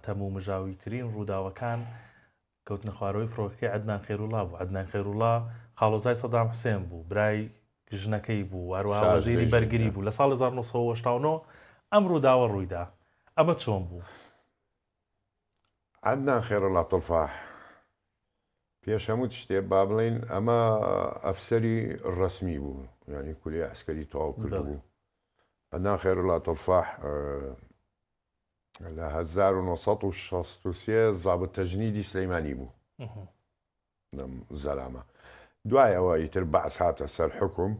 تەم و مژاویترین ڕووداوەکان کەوتنە خوارەوەی فڕۆکەکەی عەدنان خەیروڵا بوو. عەدنان خەیروڵا خاڵۆزای سەدام حوسێن بوو، برای ژنەکەی بوو، هەروەها وەزیری بەرگری بوو. لە ساڵی 1989 ئەم ڕووداوە ڕوویدا. ئەمە چۆن بوو؟ عەدنان خەیروڵا تڵفاح پێش هەموو شتێ با بڵێن ئەمە ئەفسەری ڕەسمی بوو، یعنی کولی عسکەری تەواو کرد بوو. عەدنان خەیروڵا تڵفاح لە 1963 زابط تەجنیدی سلەیمانی بوو لەم زەلامە. دوای ئەوە ئیتر بەعس هاتە سەر حکوم،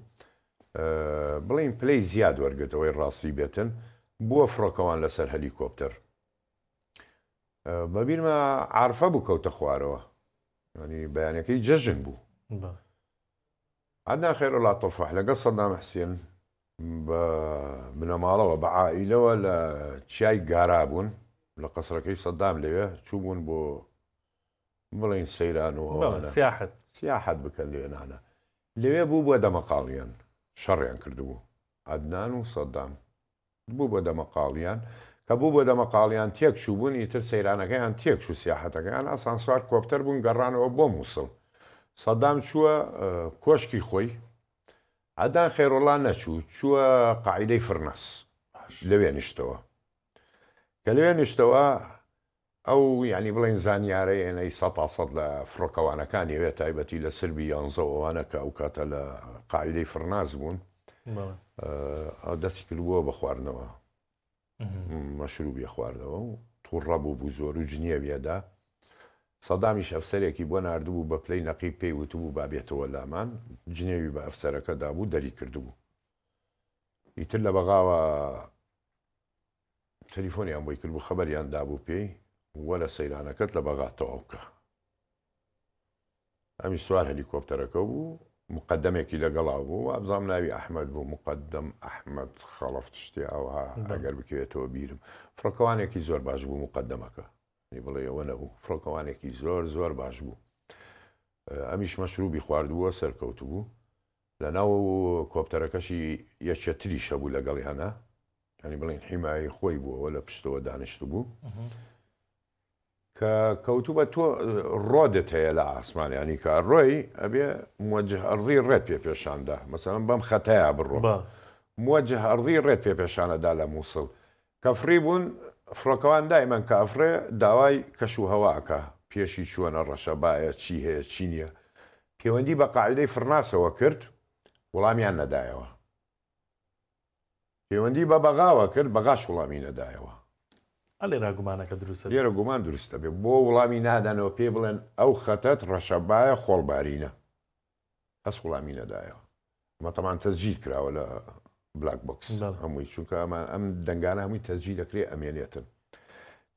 بڵین پلەی زیاد وەرگرتەوەی ڕاستی بێتن، بووە فڕۆکەوان لەسەر هەلیکۆپتەر. بەبیرمە عارفە بوو کەوتە خوارەوە، ینی بەیانەکەی جەژن بوو. عەدنان خەیروڵا تڵفاح لەگەڵ سەدام حوسێن بە بنەماڵەوە بە عائیلەوە لە چیای گارا بوون لە قەسرەکەی سەدام لەوێ چوو بوون بۆ بڵین سەیران و سیاحەت بکەن لێنانە. لەوێ بوو بۆ دەمەقاڵیان، شەڕیان کردبوو عەدنان و سەدام بوو بۆ دەمەقاڵیان، کە بوو بۆ دەمەقاڵیان تێک چوو بوون، ئیتر سەیرانەکەیان تێک چوو، سیاحەتەکەیان ئاسانسوار کۆپتەر بوون گەڕانەوە بۆ مووسڵ. سەدام چووە کۆشکی خۆی، عەدنان خەیروڵا نەچوو، چووە قاعیدەی فرنەس لەوێ نیشتەوە. کە لەوێ نیشتەوە ئەو یعنی بڵێن زانیارەی ئێنەی 100% لە فڕۆکەوانەکانی ئەوێ تایبەتی لە سربی 11وانە کە ئەو کاتە لە قاعیدەی فرناز بوون، دەستی کردبووە بە خواردنەوە، مەشروبی خواردنەوە و تووڕە بوو بوو زۆر و جنیێویەدا. سەدامیش ئەفسەرێکی بۆ ناردبوو بە پلەی نەقیب پێی وتبوو بابێتەوە لامان، جنێوی بە ئەفسەرەکەدا بوو دەری کردبوو. ئیتر لە بەغاوە تەلیفۆنیان بۆی کردبوو، خەبەریان دابوو پێی وەرە سەیرانەکەت لە بەغا تەواو بکە. ئەمی سوار هەلیکۆپتەرەکە بوو، مقدمێکی لەگەڵا بوو، وابزانام ناوی ئەحمەد بوو، مقدم ئەحمەد خەڵەفت شتێ ئەوها ئەگەر بکەوێتەوە بیرم. فڕۆکەوانێکی زۆر باش بوو مقدمەکە، بڵێ ئەوە نەبوو، فڕۆکەوانێکی زۆر زۆر باش بوو. ئەمیش مەشروبی خواردبووە سەرکەوت بوو. لە ناو کۆپتەرەکەشی یەکێتریشە بوو لەگەڵی هەنا، ینی بڵین حیمایی خۆی بووەوە لە پشتەوە دانیشت بوو، کە کەوتوبە تۆ ڕۆدت هەیە لە ئاسمان، ینی کە ڕۆی ئەبێ موجه ئەڕضی ڕێت پێ پێشاندا، مەسەڵەن بەم خەتەیە بڕۆ، موجه ئەڕضی ڕێت پێ پێشانەدا لە مووسڵ. کە فڕی بوون فڕۆکەوان دایمەن کە ئەفرێ داوای کەش و هەواکە، پێشی چووەنە ڕەشەبایە چی هەیە چی نییە، پەیوەندی بە قاعیدەی فرناسەوە کرد، وەڵامیان نەدایەوە. پەیوەندی بە بەغاوە کرد، بەغاش وەڵامی نەدایەوە. لێرە گومانەکە دروستە، لێرە گومان دروستە بێ، بۆ وەڵامی نادانەوە پێ بڵێن ئەو خەتەت ڕەشەبایە خۆڵبارینە، هەس وەڵامی نەدایەوە. ئەمە تەمان تەسجیل کراوە لە بلاک بۆکس هەمووی، چونکە ئەم دەنگانە هەمووی تەسجیل دەکرێ ئەمێنێتن.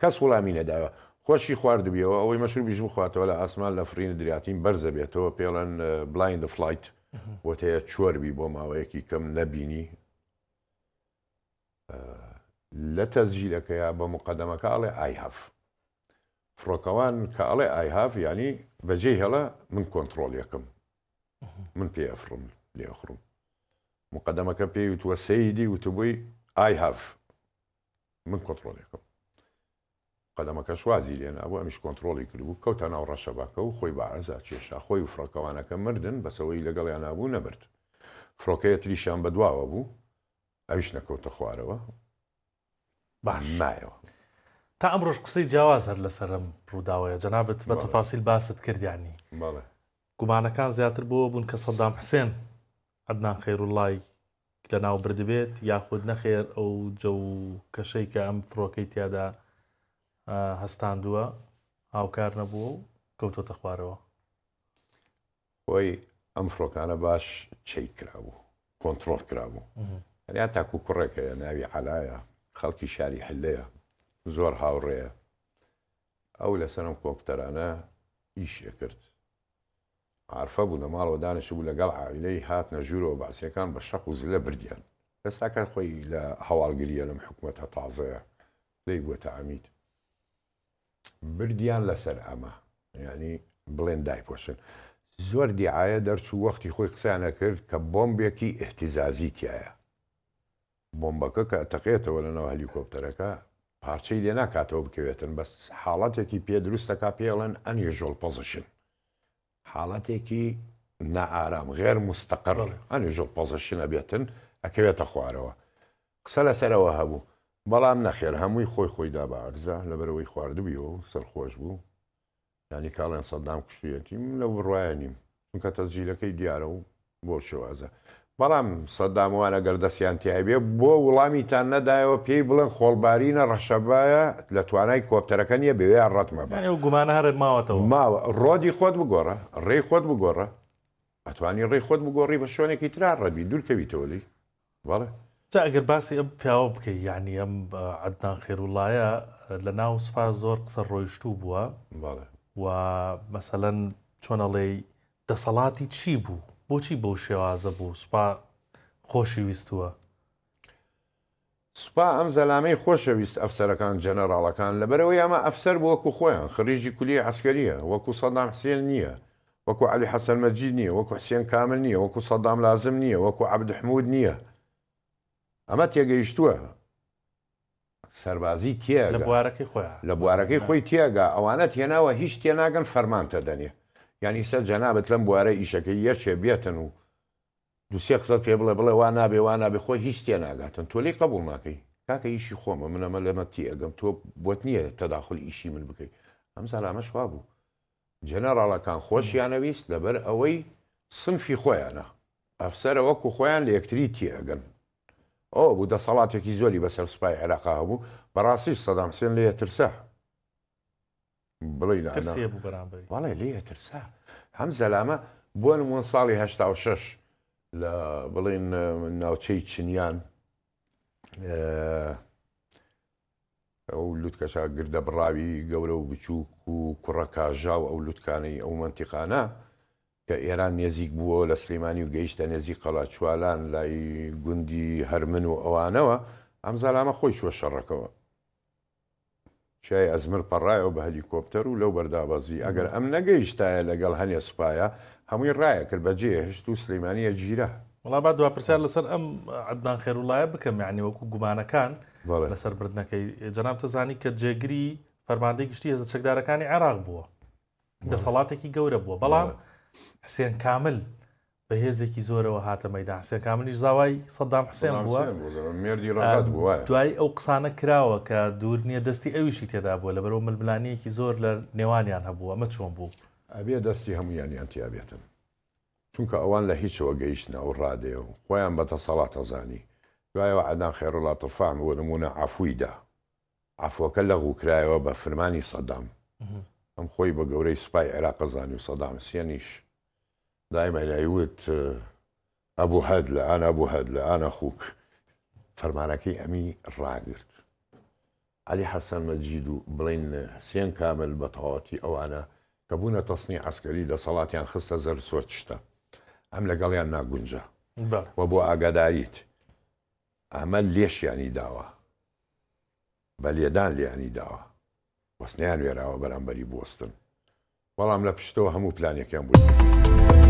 کەس وەڵامی نەدایەوە، خۆشی خواردبیەوە، ئەوەی مەشروبیش بخواتەوە لە ئاسمان لە فرین دریاتین بەرزە بێتەوە، پێڵەن بلایند فلایت، بۆ تەیە چۆربی بۆ ماوەیەکی کەم نەبینی. لە تەسجیلەکەیە بە مقدمەکە ئەڵێ ئایهاف، فڕۆکەوان کە ئەڵێ ئایهاف ینی بەجێ هێڵە من کۆنتترۆل یەکەم، من پێ ئەفرم لێخڕم. مقدمەکە پێی وتووە سەیدی وتبووی ئایهاف، من کۆنتترۆل یەکەم. مقدمەکە شوازی لێنا بوو، ئەمیش کۆنتترۆلی کردبوو، کەوتە ناو ڕەشەباکە و خۆی بەعەرزا کێشا، خۆی و فڕۆکەوانەکە مردن، بەسەوەی لەگەڵیان نابوو نەمرد. فڕۆکەیە تریشیان بەدواوە بوو، ئەویش نەکەوتە خوارەوە. باش مایەوە تا ئەمڕۆژ قسەی جیاواز هەر لەسەرم ڕووداوەیە، جەنابەت بە تەفاسیل باست کردیانی. گومانەکان زیاتر بۆ بوون کە سەدام حوسێن عەدنان خەیروڵای لە ناو بردبێت، یاخود نەخێر ئەو جە و کەشەی کە ئەم فڕۆکەی تیادا هەستاندووە هاوکار نەبووە و کەوتۆتە خوارەوە. خۆی ئەم فڕۆکانە باش چەی کرابوو، کۆنتترۆل کرابوو. یا تاکو کوڕێکەیە ناوی عەلایە، خەڵکی شاری حلەیە، زۆر هاوڕێیە. ئەو لەسەرم کۆپتەرانە ئیشێ کرد، عارفە بوو، لە ماڵەوە دانیشت بوو لەگەڵ عائیلەی هاتنە ژوورەوە باسیەکان بە شەق و زلە بردیان. ئێستاکە خۆی لە هەواڵگریە لەم حکوومەتە تازەیە، لێی بووە تەعەمید بردیان لەسەر ئەمە، ینی بڵێن دایپۆشن. زۆر دیعایە دەرچوو وەختی خۆی قسەیانە کرد کە بۆمبێکی ئیهتیزازی تایە. بۆمبەکە کە تەقێتەوە لەناو هەلیکۆپتەرەکە پارچەی لێ ناکاتەوە بکەوێتن بەس حاڵەتێکی پێ دروستەکە پێڵێن unusual position حاڵەتێکی نائارام غێر مستەقر unusual position ئەبێتن ئەکەوێتە خوارەوە قسە لەسەرەوە هەبوو بەڵام نەخێر هەمووی خۆیدا بە عەرزە لەبەرەوەی خواردبیەوە و سەرخۆش بوو ینی کاڵێن سەدام کوشتویەتی لە بڕواایە نیم چونکە تەسجیلەکەی دیارە و بۆ شێوازە بەڵام سەداموان ئەگەر دەستیان تیابێ بۆ وڵامیتان نەدایەوە پێی بڵێن خۆڵبارینە ڕەشەبایە لە توانای کۆپتەرەکە نیە بەوێ ڕەتمە بە گومانە هەر ماوەتەوە ماوە ڕۆدی خۆت بگۆڕە ڕێی خۆت بگۆڕە ئەتوانی ڕێی خۆت بگۆڕی بە شوێنێکی ترا ڕەبی دوورکەویتەوەلی بەڵێ جا ئەگەر باسی ئەم پیاوە بکەی یعنی ئەم عەدنان خێروڵایە لە ناو سوپا زۆر قسە ڕۆیشتوو بووە و مەسەلەن چۆنەڵێ دەسەڵاتی چی بوو بۆچی بەو شێوازە بوو سوپا خۆشی ویستووە سوپا ئەم زەلامەی خۆشەویست ئەفسەرەکان جەنەراڵەکان لەبەرەوەی ئەمە ئەفسەر بۆ وەکو خۆیان خڕیژی کولی عەسکەریە وەکو سەدام حسێن نییە وەکو عەلی حەسەن مەجید نییە وەکو حسێن کامل نییە وەکو سەدام لازم نییە وەکو عەبدحمود نییە ئەمە تێگەیشتووە سەربازی تێگە لە بوارەکەی خۆی تێگە ئەوانە تێناوە هیچ تێناگەن فەرمانتە دەنێ یعنی سەر جەنابەت لەم بوارە ئیشەکەی یەکێ بێتن و دووسێ قسەت پێ بڵێ وا نابێ وا نابێ خۆی هیچ تێناگاتن تۆ لێی قبوڵ ناکەی کاکە ئیشی خۆمە منەمە لەمە تێگەم تۆ بۆت نییە تەداخل ئیشی من بکەیت ئەم زەلامە شوا بوو جەنەراڵەکان خۆشیانەویست لەبەر ئەوەی سنفی خۆیانە ئەفسەرە وەکو خۆیان لە یەکتری تێگەن ئەو بوو دەسەڵاتێکی زۆری بەسەر سوپای عێراقا هەبوو بەڕاستی سەدام حسێن لێ ترسا بڵێ وەڵێ لێ ترسا هەم زەلامە بۆ نموون ساڵی 86 لە بڵێن ناوچەی چنیان ئەو لوتکەشا گردە بڕاوی گەورە و بچووک و کوڕەکاژا و ئەو لوتکانەی ئەو منتیقانە کە ئێران نێزیک بووە لە سلەیمانی و گەیشتە نێزی قەڵاچوالان لای گوندی هەرمن و ئەوانەوە ئەم زەلامە خۆی شوە شەڕەکەوە شای ئەزمر پەڕایەوە بە هەلیکۆپتەر و لەو بەردابەزی ئەگەر ئەم نەگەیشتایە لەگەڵ هەنێ سوپایە هەمووی ڕایە کرد بەجێ هشت و سلەیمانیە گیرە وڵا با دوا پرسیار لەسەر ئەم عەدنان خێروڵایە بکەم یعنی وەکو گومانەکان لەسەر بردنەکەی جەناب تەزانی کە جێگری فەرماندەی گشتی هێزە چەکدارەکانی عێراق بووە دەسەڵاتێکی گەورە بووە بەڵام حسێن کامل بە هێزێکی زۆرەوە هاتە مەیدان حسێن کاملیش زاوای سەدام حسێن بووە دوای ئەو قسانە کراوە کە دوور نییە دەستی ئەویشی تێدا بووە لەبەرەوە ململانیەکی زۆر لە نێوانیان هەبووە ئەمە چۆن بوو ئەبێ دەستی هەمویانیان تیابێتن چونکە ئەوان لە هیچەوە گەیشتنە ئەو ڕادێ و خۆیان بە دەسەڵات ئەزانی دوایەوە عەدنان خێروڵات فام بۆ نمونە عەفوویدا عەفوەکە لەغوکرایەوە بە فەرمانی سەدام ئەم خۆی بە گەورەی سوپای عێراق ئەزانی و سەدام حسێنیش دائما لایوت ئەبوو هەد لە ئانا ئەبوو هەد لە ئانا خوک فەرمانەکەی ئەمی ڕاگرت عەلی حەسەن مەجید و بڵێن حسێن کامل بە تەواوەتی ئەوانە کە بوونە تەسنی عەسکەری دەسەڵاتیان خستە زەر سوەرچتە ئەم لەگەڵیان ناگونجا و بۆ ئاگاداریت ئەمە لێشیانی داوە بە لێدان لیانی داوە وەسنیان وێراوە بەرامبەری بوەستن بەڵام لە پشتەوە هەموو پلانێکیان بوو